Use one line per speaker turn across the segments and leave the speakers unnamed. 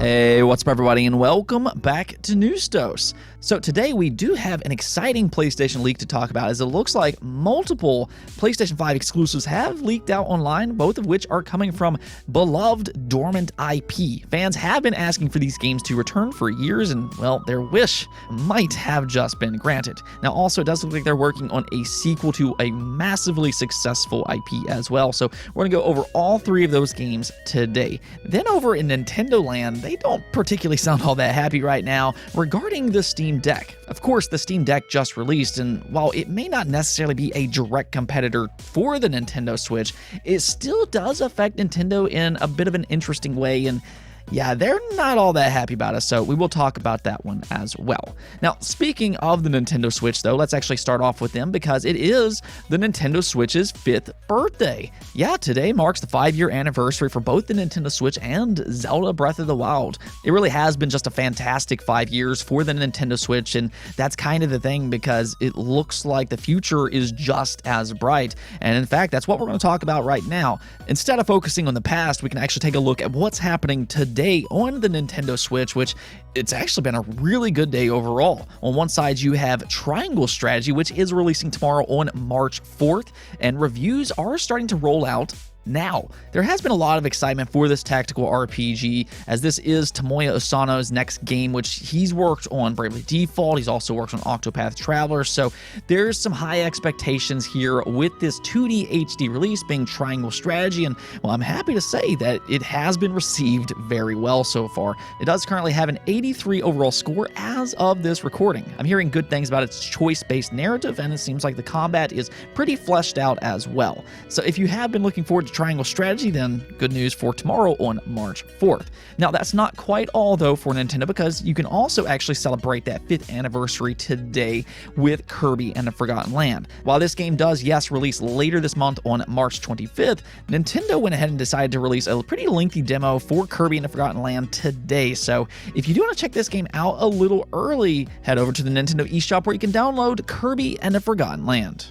Hey, what's up everybody, and welcome back to News Dose. So today we do have an exciting PlayStation leak to talk about, as it looks like multiple PlayStation 5 exclusives have leaked out online, both of which are coming from beloved dormant IP. Fans have been asking for these games to return for years, and well, their wish might have just been granted. Now also, it does look like they're working on a sequel to a massively successful IP as well, so we're going to go over all three of those games today. Then over in Nintendo Land, they don't particularly sound all that happy right now regarding the Steam Deck. Of course, the Steam Deck just released, and while it may not necessarily be a direct competitor for the Nintendo Switch, it still does affect Nintendo in a bit of an interesting way, and yeah, they're not all that happy about it, so we will talk about that one as well. Now, speaking of the Nintendo Switch, though, let's actually start off with them because it is the Nintendo Switch's 5th birthday. Yeah, today marks the 5-year anniversary for both the Nintendo Switch and Zelda Breath of the Wild. It really has been just a fantastic 5 years for the Nintendo Switch, and that's kind of the thing because it looks like the future is just as bright. And in fact, that's what we're going to talk about right now. Instead of focusing on the past, we can actually take a look at what's happening today on the Nintendo Switch, which it's actually been a really good day overall. On one side, you have Triangle Strategy, which is releasing tomorrow on March 4th, and reviews are starting to roll out now. There has been a lot of excitement for this tactical RPG, as this is Tomoya Osano's next game, which he's worked on Bravely Default. He's also worked on Octopath Traveler, so there's some high expectations here with this 2D HD release being Triangle Strategy, and well, I'm happy to say that it has been received very well so far. It does currently have an 83 overall score as of this recording. I'm hearing good things about its choice-based narrative, and it seems like the combat is pretty fleshed out as well. So if you have been looking forward to Triangle Strategy, then good news for tomorrow on March 4th. Now, that's not quite all, though, for Nintendo, because you can also actually celebrate that 5th anniversary today with Kirby and the Forgotten Land. While this game does, yes, release later this month on March 25th, Nintendo went ahead and decided to release a pretty lengthy demo for Kirby and the Forgotten Land today. So if you do want to check this game out a little early, head over to the Nintendo eShop where you can download Kirby and the Forgotten Land.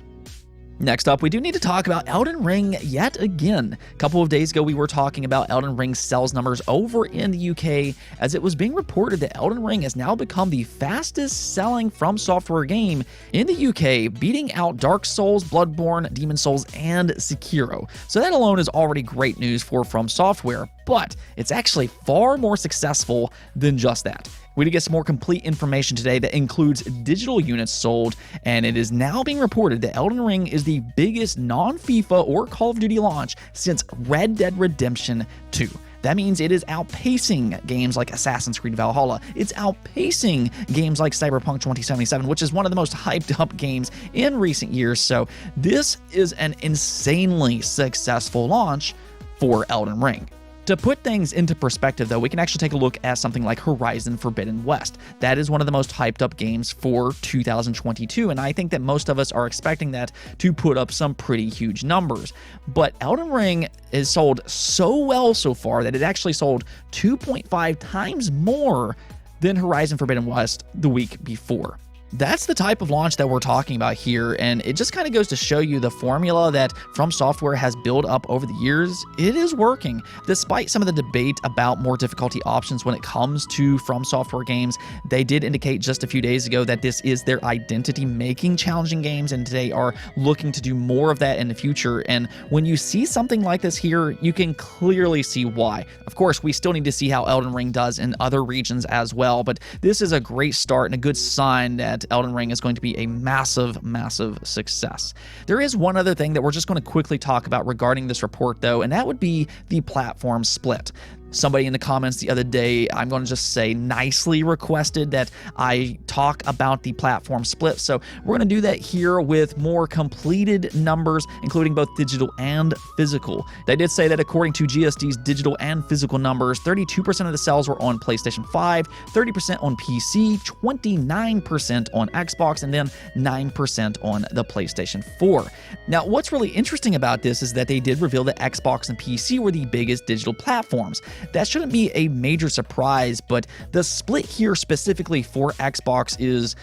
Next up, we do need to talk about Elden Ring yet again. A couple of days ago, we were talking about Elden Ring's sales numbers over in the UK, as it was being reported that Elden Ring has now become the fastest selling From Software game in the UK, beating out Dark Souls, Bloodborne, Demon Souls, and Sekiro. So that alone is already great news for From Software, but it's actually far more successful than just that. We did get some more complete information today that includes digital units sold, and it is now being reported that Elden Ring is the biggest non-FIFA or Call of Duty launch since Red Dead Redemption 2. That means it is outpacing games like Assassin's Creed Valhalla. It's outpacing games like Cyberpunk 2077, which is one of the most hyped up games in recent years. So this is an insanely successful launch for Elden Ring. To put things into perspective, though, we can actually take a look at something like Horizon Forbidden West. That is one of the most hyped up games for 2022, and I think that most of us are expecting that to put up some pretty huge numbers. But Elden Ring is sold so well so far that it actually sold 2.5 times more than Horizon Forbidden West the week before. That's the type of launch that we're talking about here, and it just kind of goes to show you the formula that From Software has built up over the years. It is working. Despite some of the debate about more difficulty options when it comes to From Software games, they did indicate just a few days ago that this is their identity, making challenging games, and they are looking to do more of that in the future. And when you see something like this here, you can clearly see why. Of course, we still need to see how Elden Ring does in other regions as well, but this is a great start and a good sign that Elden Ring is going to be a massive, massive success. There is one other thing that we're just going to quickly talk about regarding this report, though, and that would be the platform split. Somebody in the comments the other day, I'm going to just say nicely requested that I talk about the platform split. So we're going to do that here with more completed numbers, including both digital and physical. They did say that according to GSD's digital and physical numbers, 32% of the sales were on PlayStation 5, 30% on PC, 29% on Xbox, and then 9% on the PlayStation 4. Now, what's really interesting about this is that they did reveal that Xbox and PC were the biggest digital platforms. That shouldn't be a major surprise, but the split here specifically for Xbox is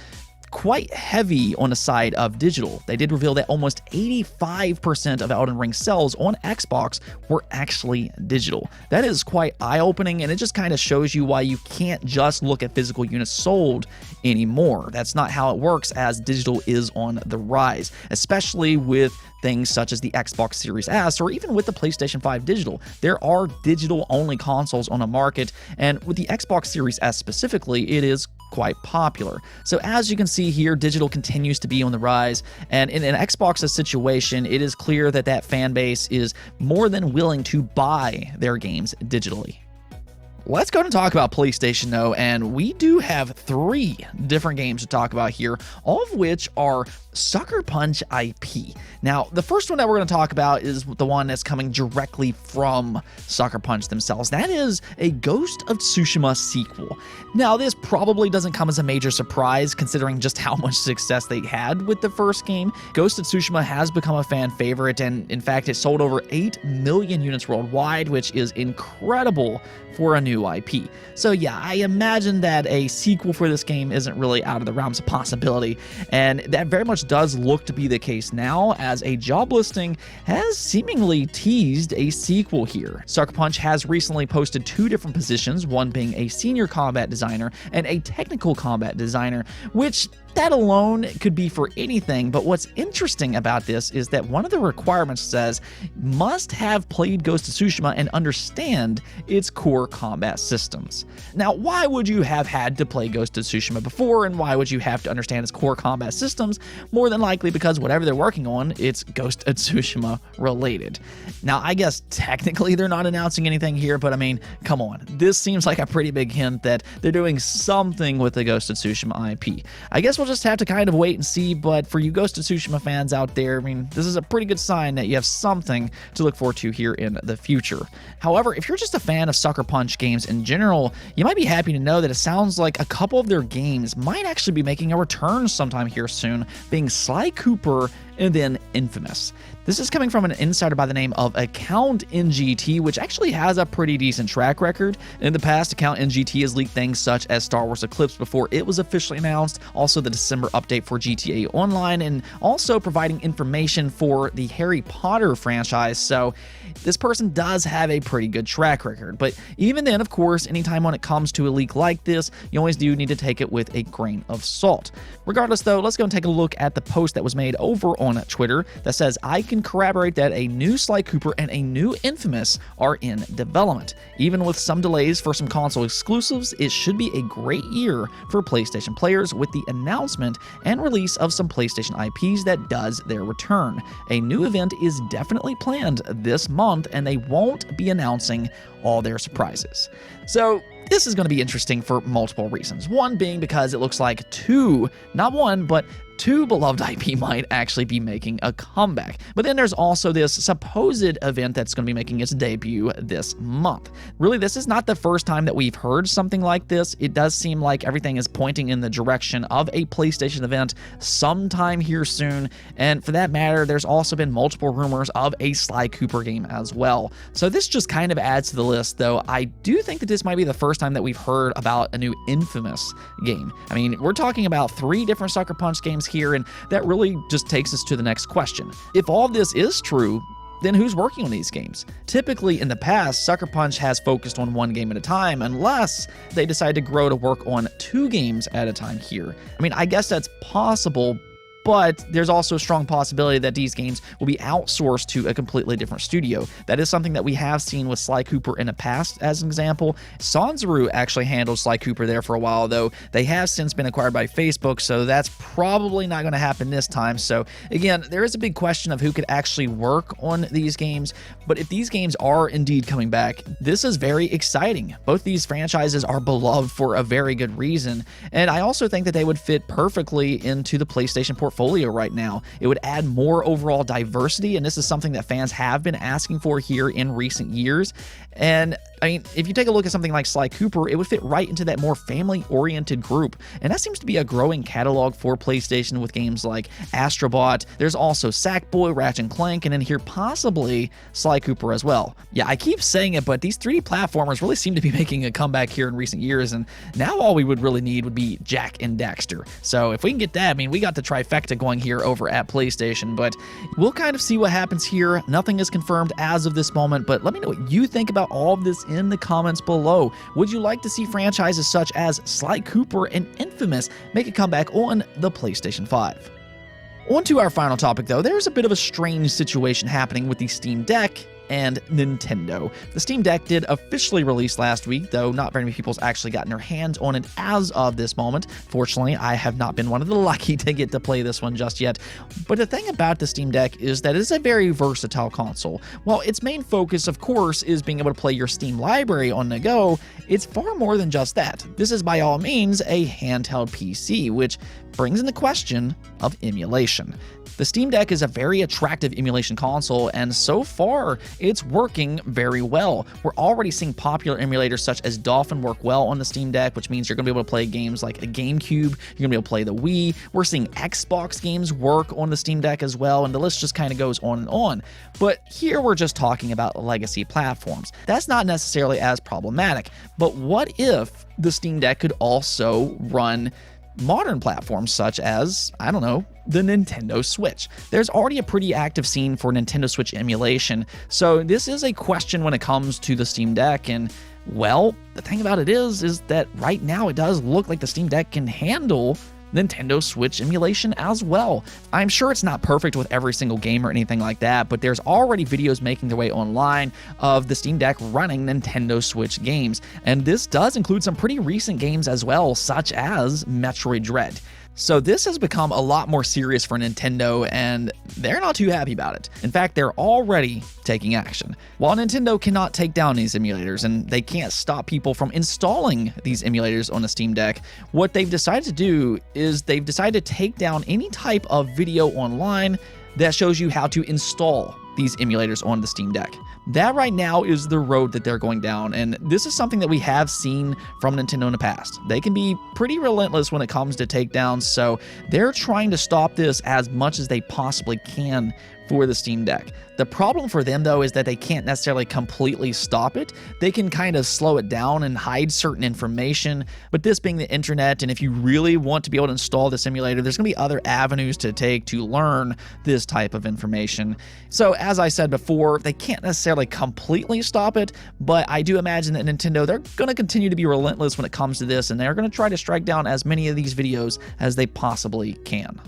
quite heavy on the side of digital. They did reveal that almost 85% of Elden Ring sales on Xbox were actually digital. That is quite eye-opening, and it just kind of shows you why you can't just look at physical units sold anymore. That's not how it works, as digital is on the rise, especially with things such as the Xbox Series S or even with the PlayStation 5 digital. There are digital-only consoles on the market, and with the Xbox Series S specifically, it is quite popular. So as you can see here, digital continues to be on the rise, and in an Xbox's situation, it is clear that that fan base is more than willing to buy their games digitally. Let's go and talk about PlayStation though, and we do have 3 different games to talk about here, all of which are Sucker Punch IP. Now, the first one that we're going to talk about is the one that's coming directly from Sucker Punch themselves. That is a Ghost of Tsushima sequel. Now, this probably doesn't come as a major surprise considering just how much success they had with the first game. Ghost of Tsushima has become a fan favorite, and in fact, it sold over 8 million units worldwide, which is incredible for a new IP. So yeah, I imagine that a sequel for this game isn't really out of the realms of possibility, and that very much does look to be the case now, as a job listing has seemingly teased a sequel here. Sucker Punch has recently posted 2 different positions, one being a senior combat designer and a technical combat designer, which that alone could be for anything, but what's interesting about this is that one of the requirements says must have played Ghost of Tsushima and understand its core combat systems. Now, why would you have had to play Ghost of Tsushima before, and why would you have to understand its core combat systems? More than likely because whatever they're working on, it's Ghost of Tsushima related. Now, I guess technically they're not announcing anything here, but I mean, come on. This seems like a pretty big hint that they're doing something with the Ghost of Tsushima IP. I guess we'll just have to kind of wait and see, but for you Ghost of Tsushima fans out there, I mean, this is a pretty good sign that you have something to look forward to here in the future. However, if you're just a fan of Sucker Punch games in general, you might be happy to know that it sounds like a couple of their games might actually be making a return sometime here soon, being Sly Cooper and then Infamous. This is coming from an insider by the name of Account NGT, which actually has a pretty decent track record. In the past, Account NGT has leaked things such as Star Wars Eclipse before it was officially announced, also the December update for GTA Online, and also providing information for the Harry Potter franchise. So this person does have a pretty good track record. But even then, of course, anytime when it comes to a leak like this, you always do need to take it with a grain of salt. Regardless though, let's go and take a look at the post that was made over on Twitter that says, I can corroborate that a new Sly Cooper and a new Infamous are in development. Even with some delays for some console exclusives, it should be a great year for PlayStation players with the announcement and release of some PlayStation IPs that does their return. A new event is definitely planned this month, and they won't be announcing all their surprises. So this is going to be interesting for multiple reasons. One being because it looks like 2, not 1, but 2 beloved IP might actually be making a comeback. But then there's also this supposed event that's going to be making its debut this month. Really, this is not the first time that we've heard something like this. It does seem like everything is pointing in the direction of a PlayStation event sometime here soon. And for that matter, there's also been multiple rumors of a Sly Cooper game as well. So this just kind of adds to the list, though. I do think that this might be the first time that we've heard about a new Infamous game. I mean, we're talking about 3 different Sucker Punch games here, and that really just takes us to the next question. If all of this is true, then who's working on these games? Typically in the past, Sucker Punch has focused on 1 game at a time, unless they decide to grow to work on 2 games at a time here. I mean, I guess that's possible, but there's also a strong possibility that these games will be outsourced to a completely different studio. That is something that we have seen with Sly Cooper in the past, as an example. Sanzaru actually handled Sly Cooper there for a while, though they have since been acquired by Facebook, so that's probably not going to happen this time. So again, there is a big question of who could actually work on these games, but if these games are indeed coming back, this is very exciting. Both these franchises are beloved for a very good reason, and I also think that they would fit perfectly into the PlayStation portfolio portfolio right now. It would add more overall diversity, and this is something that fans have been asking for here in recent years. And I mean, if you take a look at something like Sly Cooper, it would fit right into that more family-oriented group. And that seems to be a growing catalog for PlayStation with games like Astrobot. There's also Sackboy, Ratchet & Clank, and then here possibly Sly Cooper as well. Yeah, I keep saying it, but these 3D platformers really seem to be making a comeback here in recent years, and now all we would really need would be Jak and Daxter. So if we can get that, I mean, we got the trifecta going here over at PlayStation, but we'll kind of see what happens here. Nothing is confirmed as of this moment, but let me know what you think about all of this in the comments below. Would you like to see franchises such as Sly Cooper and Infamous make a comeback on the PlayStation 5? On to our final topic though, there's a bit of a strange situation happening with the Steam Deck and Nintendo. The Steam Deck did officially release last week, though not very many people's actually gotten their hands on it as of this moment. Fortunately, I have not been one of the lucky to get to play this one just yet. But the thing about the Steam Deck is that it's a very versatile console. While its main focus, of course, is being able to play your Steam library on the go, it's far more than just that. This is by all means a handheld PC, which brings in the question of emulation. The Steam Deck is a very attractive emulation console, and so far, it's working very well. We're already seeing popular emulators such as Dolphin work well on the Steam Deck, which means you're going to be able to play games like a Gamecube, you're going to be able to play the Wii. We're seeing Xbox games work on the Steam Deck as well, and the list just kind of goes on and on. But here we're just talking about legacy platforms. That's not necessarily as problematic, but what if the Steam Deck could also run modern platforms such as, I don't know, the Nintendo Switch? There's already a pretty active scene for Nintendo Switch emulation, so this is a question when it comes to the Steam Deck, and well, the thing about it is that right now it does look like the Steam Deck can handle Nintendo Switch emulation as well. I'm sure it's not perfect with every single game or anything like that, but there's already videos making their way online of the Steam Deck running Nintendo Switch games, and this does include some pretty recent games as well, such as Metroid Dread. So this has become a lot more serious for Nintendo, and they're not too happy about it. In fact, they're already taking action. While Nintendo cannot take down these emulators, and they can't stop people from installing these emulators on the Steam Deck, what they've decided to do is they've decided to take down any type of video online that shows you how to install these emulators on the Steam Deck. That right now is the road that they're going down, and this is something that we have seen from Nintendo in the past. They can be pretty relentless when it comes to takedowns, so they're trying to stop this as much as they possibly can for the Steam Deck. The problem for them, though, is that they can't necessarily completely stop it. They can kind of slow it down and hide certain information, but this being the internet, and if you really want to be able to install this emulator, there's going to be other avenues to take to learn this type of information. So as I said before, they can't necessarily completely stop it, but I do imagine that Nintendo, they're going to continue to be relentless when it comes to this, and they're going to try to strike down as many of these videos as they possibly can.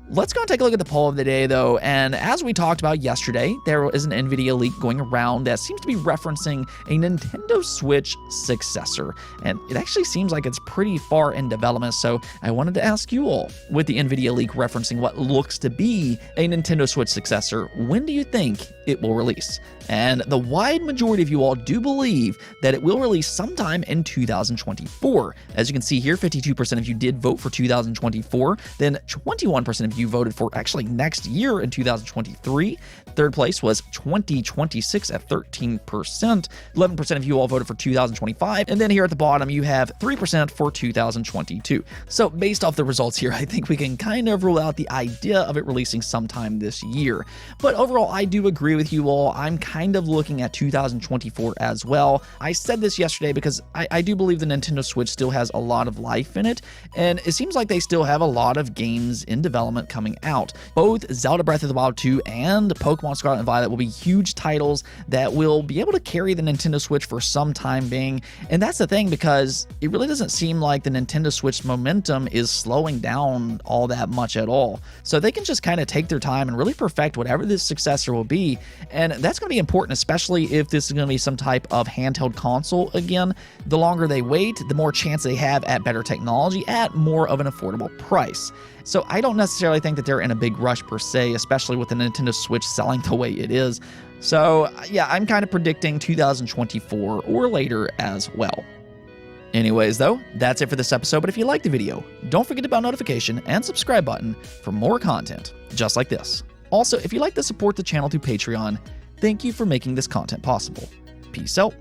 Let's go and take a look at the poll of the day, though, and as we talked about yesterday, there is an NVIDIA leak going around that seems to be referencing a Nintendo Switch successor, and it actually seems like it's pretty far in development, so I wanted to ask you all, with the NVIDIA leak referencing what looks to be a Nintendo Switch successor, when do you think it will release? And the wide majority of you all do believe that it will release sometime in 2024. As you can see here, 52% of you did vote for 2024, then 21% of you voted for actually next year in 2023. Third place was 2026 at 13%. 11% of you all voted for 2025. And then here at the bottom, you have 3% for 2022. So based off the results here, I think we can kind of rule out the idea of it releasing sometime this year. But overall, I do agree with you all. I'm kind of looking at 2024 as well. I said this yesterday because I do believe the Nintendo Switch still has a lot of life in it, and it seems like they still have a lot of games in development coming out. Both Zelda Breath of the Wild 2 and Pokemon Scarlet and Violet will be huge titles that will be able to carry the Nintendo Switch for some time being, and that's the thing, because it really doesn't seem like the Nintendo Switch momentum is slowing down all that much at all. So they can just kind of take their time and really perfect whatever this successor will be, and that's going to be important, especially if this is going to be some type of handheld console again. The longer they wait, the more chance they have at better technology at more of an affordable price. So I don't necessarily think that they're in a big rush per se, especially with the Nintendo Switch selling the way it is. So yeah, I'm kind of predicting 2024 or later as well. Anyways, though, that's it for this episode, but if you liked the video, don't forget the bell notification and subscribe button for more content just like this. Also, if you'd like to support the channel through Patreon, thank you for making this content possible. Peace out.